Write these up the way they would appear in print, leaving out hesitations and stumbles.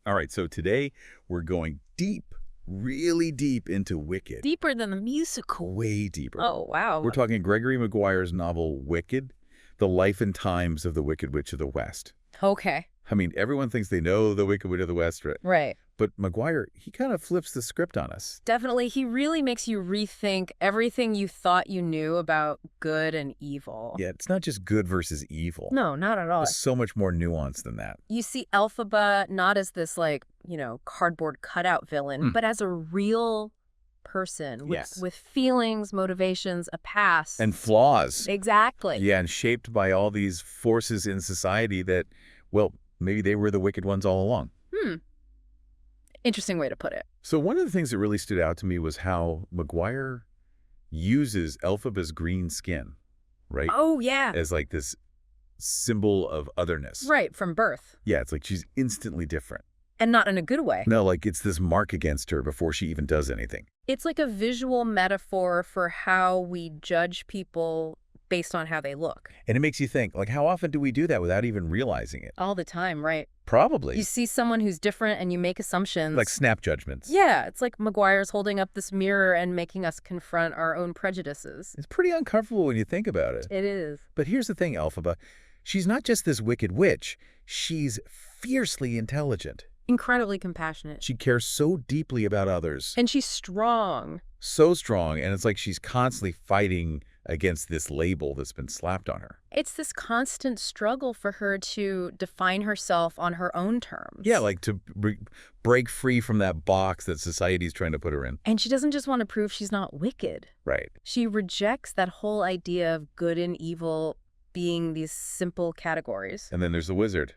All right, so today we're going deep, really deep into Wicked. Deeper than the musical. Way deeper. Oh, wow. We're talking Gregory Maguire's novel Wicked, The Life and Times of the Wicked Witch of the West. Okay. I mean, everyone thinks they know the Wicked Witch of the West, right? Right. But Maguire, he kind of flips the script on us. Definitely. He really makes you rethink everything you thought you knew about good and evil. Yeah, it's not just good versus evil. No, not at all. There's so much more nuance than that. You see Elphaba not as this, like, cardboard cutout villain, but as a real person with feelings, motivations, a past. And flaws. Exactly. Yeah, and shaped by all these forces in society that, well, maybe they were the wicked ones all along. Interesting way to put it. So one of the things that really stood out to me was how Maguire uses Elphaba's green skin, right? Oh, yeah. As like this symbol of otherness. Right, from birth. Yeah, it's like she's instantly different. And not in a good way. No, like it's this mark against her before she even does anything. It's like a visual metaphor for how we judge people based on how they look. And it makes you think, like, how often do we do that without even realizing it? All the time, right? Probably. You see someone who's different and you make assumptions. Like snap judgments. Yeah, it's like Maguire's holding up this mirror and making us confront our own prejudices. It's pretty uncomfortable when you think about it. It is. But here's the thing, Elphaba. She's not just this wicked witch. She's fiercely intelligent. Incredibly compassionate. She cares so deeply about others. And she's strong. So strong, and it's like she's constantly fighting against this label that's been slapped on her. It's this constant struggle for her to define herself on her own terms. Yeah, like to break free from that box that society's trying to put her in. And she doesn't just want to prove she's not wicked. Right. She rejects that whole idea of good and evil being these simple categories. And then there's the wizard.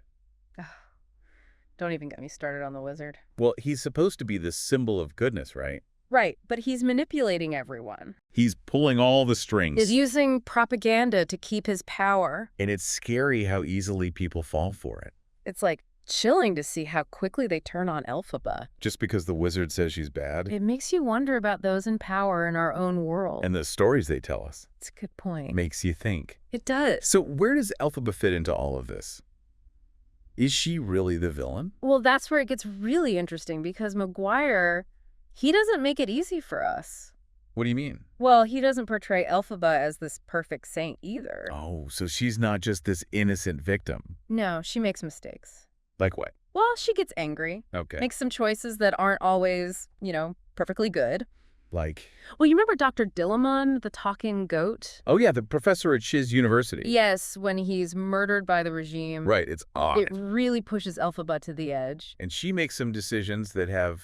Don't even get me started on the wizard. Well, he's supposed to be the symbol of goodness, right? Right, but he's manipulating everyone. He's pulling all the strings. He's using propaganda to keep his power. And it's scary how easily people fall for it. It's like chilling to see how quickly they turn on Elphaba. Just because the wizard says she's bad? It makes you wonder about those in power in our own world. And the stories they tell us. It's a good point. Makes you think. It does. So where does Elphaba fit into all of this? Is she really the villain? Well, that's where it gets really interesting because Maguire, he doesn't make it easy for us. What do you mean? Well, he doesn't portray Elphaba as this perfect saint either. Oh, so she's not just this innocent victim. No, she makes mistakes. Like what? Well, she gets angry. Okay. Makes some choices that aren't always, perfectly good. Like? Well, you remember Dr. Dillamon, the talking goat? Oh, yeah, the professor at Shiz University. Yes, when he's murdered by the regime. Right, it's odd. It really pushes Elphaba to the edge. And she makes some decisions that have,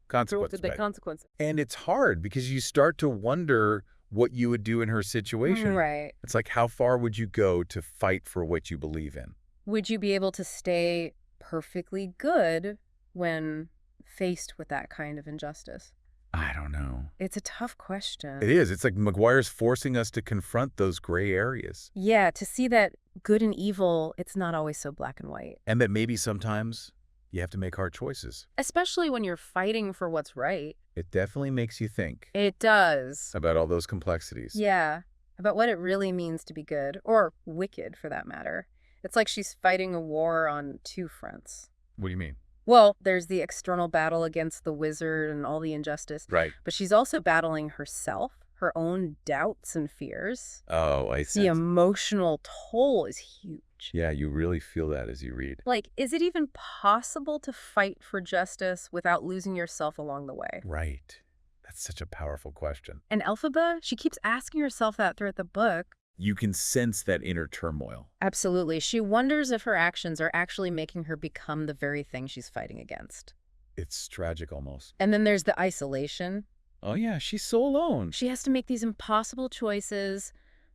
consequences. The consequences. And it's hard because you start to wonder what you would do in her situation. Right. It's like, how far would you go to fight for what you believe in? Would you be able to stay perfectly good when faced with that kind of injustice? I don't know. It's a tough question. It is. It's like Maguire's forcing us to confront those gray areas. Yeah, to see that good and evil, it's not always so black and white. And that maybe sometimes you have to make hard choices. Especially when you're fighting for what's right. It definitely makes you think. It does. About all those complexities. Yeah, about what it really means to be good, or wicked for that matter. It's like she's fighting a war on two fronts. What do you mean? Well, there's the external battle against the wizard and all the injustice. Right. But she's also battling herself, her own doubts and fears. Oh, I see. The emotional toll is huge. Yeah, you really feel that as you read. Like, is it even possible to fight for justice without losing yourself along the way? Right. That's such a powerful question. And Elphaba, she keeps asking herself that throughout the book. You can sense that inner turmoil. Absolutely. She wonders if her actions are actually making her become the very thing she's fighting against. It's tragic almost. And then there's the isolation. Oh yeah, she's so alone. She has to make these impossible choices,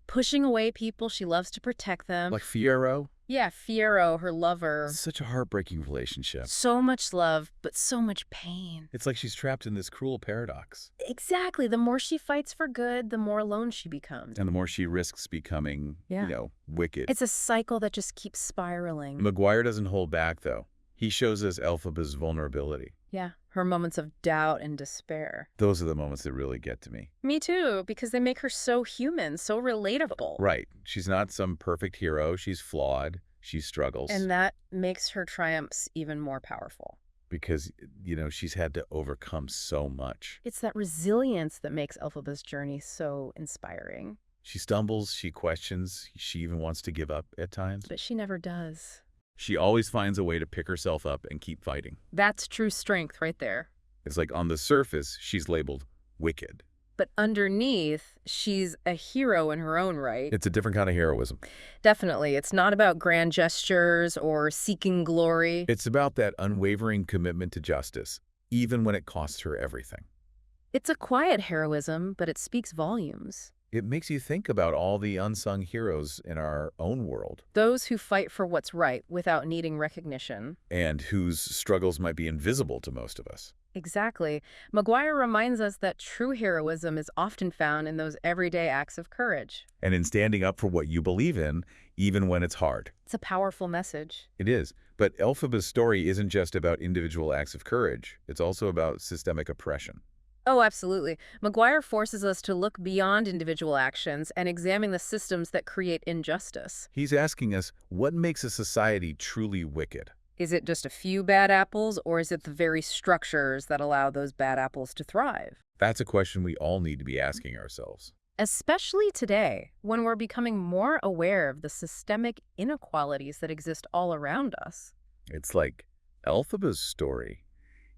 pushing away people she loves to protect them. Like Fiyero? Yeah, Fiyero, her lover. Such a heartbreaking relationship. So much love, but so much pain. It's like she's trapped in this cruel paradox. Exactly. The more she fights for good, the more alone she becomes. And the more she risks becoming, wicked. It's a cycle that just keeps spiraling. Maguire doesn't hold back, though. He shows us Elphaba's vulnerability. Yeah, her moments of doubt and despair. Those are the moments that really get to me. Me too, because they make her so human, so relatable. Right. She's not some perfect hero. She's flawed. She struggles. And that makes her triumphs even more powerful. Because, she's had to overcome so much. It's that resilience that makes Elphaba's journey so inspiring. She stumbles, she questions, she even wants to give up at times. But she never does. She always finds a way to pick herself up and keep fighting. That's true strength right there. It's like on the surface, she's labeled wicked. But underneath, she's a hero in her own right. It's a different kind of heroism. Definitely. It's not about grand gestures or seeking glory. It's about that unwavering commitment to justice, even when it costs her everything. It's a quiet heroism, but it speaks volumes. It makes you think about all the unsung heroes in our own world. Those who fight for what's right without needing recognition. And whose struggles might be invisible to most of us. Exactly. Maguire reminds us that true heroism is often found in those everyday acts of courage. And in standing up for what you believe in, even when it's hard. It's a powerful message. It is. But Elphaba's story isn't just about individual acts of courage. It's also about systemic oppression. Oh, absolutely. Maguire forces us to look beyond individual actions and examine the systems that create injustice. He's asking us, what makes a society truly wicked? Is it just a few bad apples, or is it the very structures that allow those bad apples to thrive? That's a question we all need to be asking ourselves. Especially today, when we're becoming more aware of the systemic inequalities that exist all around us. It's like Elphaba's story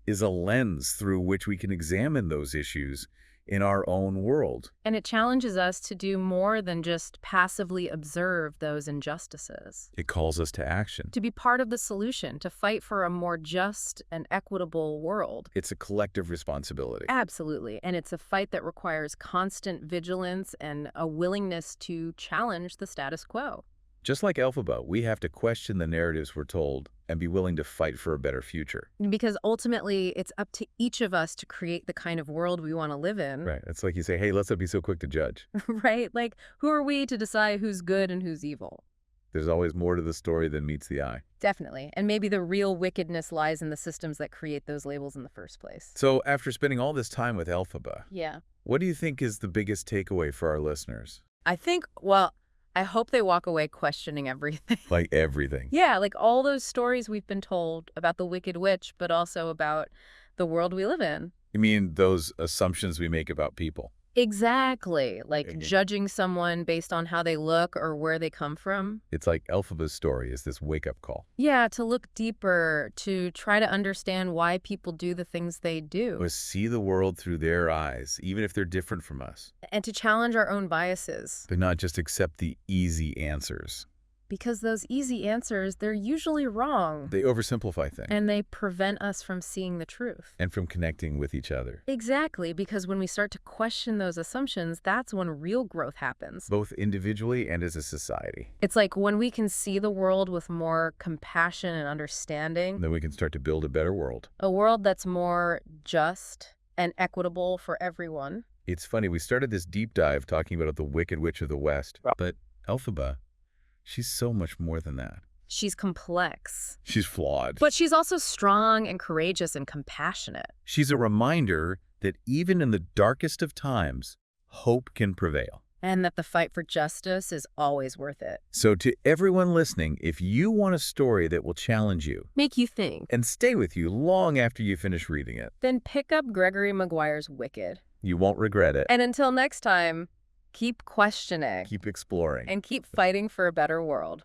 is a lens through which we can examine those issues in our own world. And it challenges us to do more than just passively observe those injustices. It calls us to action. To be part of the solution, to fight for a more just and equitable world. It's a collective responsibility. Absolutely. And it's a fight that requires constant vigilance and a willingness to challenge the status quo. Just like Elphaba, we have to question the narratives we're told and be willing to fight for a better future. Because ultimately, it's up to each of us to create the kind of world we want to live in. Right. It's like you say, hey, let's not be so quick to judge. Right? Like, who are we to decide who's good and who's evil? There's always more to the story than meets the eye. Definitely. And maybe the real wickedness lies in the systems that create those labels in the first place. So after spending all this time with Elphaba, Yeah. what do you think is the biggest takeaway for our listeners? I think, well, I hope they walk away questioning everything. Like everything. Yeah, like all those stories we've been told about the Wicked Witch, but also about the world we live in. You mean those assumptions we make about people? Exactly. Like Okay. judging someone based on how they look or where they come from. It's like Elphaba's story is this wake-up call. Yeah, to look deeper, to try to understand why people do the things they do. To see the world through their eyes, even if they're different from us. And to challenge our own biases. But not just accept the easy answers. Because those easy answers, they're usually wrong. They oversimplify things. And they prevent us from seeing the truth. And from connecting with each other. Exactly, because when we start to question those assumptions, that's when real growth happens. Both individually and as a society. It's like when we can see the world with more compassion and understanding. Then we can start to build a better world. A world that's more just and equitable for everyone. It's funny, we started this deep dive talking about the Wicked Witch of the West. But Elphaba, she's so much more than that. She's complex. She's flawed. But she's also strong and courageous and compassionate. She's a reminder that even in the darkest of times, hope can prevail. And that the fight for justice is always worth it. So to everyone listening, if you want a story that will challenge you, make you think, and stay with you long after you finish reading it, then pick up Gregory Maguire's Wicked. you won't regret it. And until next time, keep questioning. Keep exploring. And keep fighting for a better world.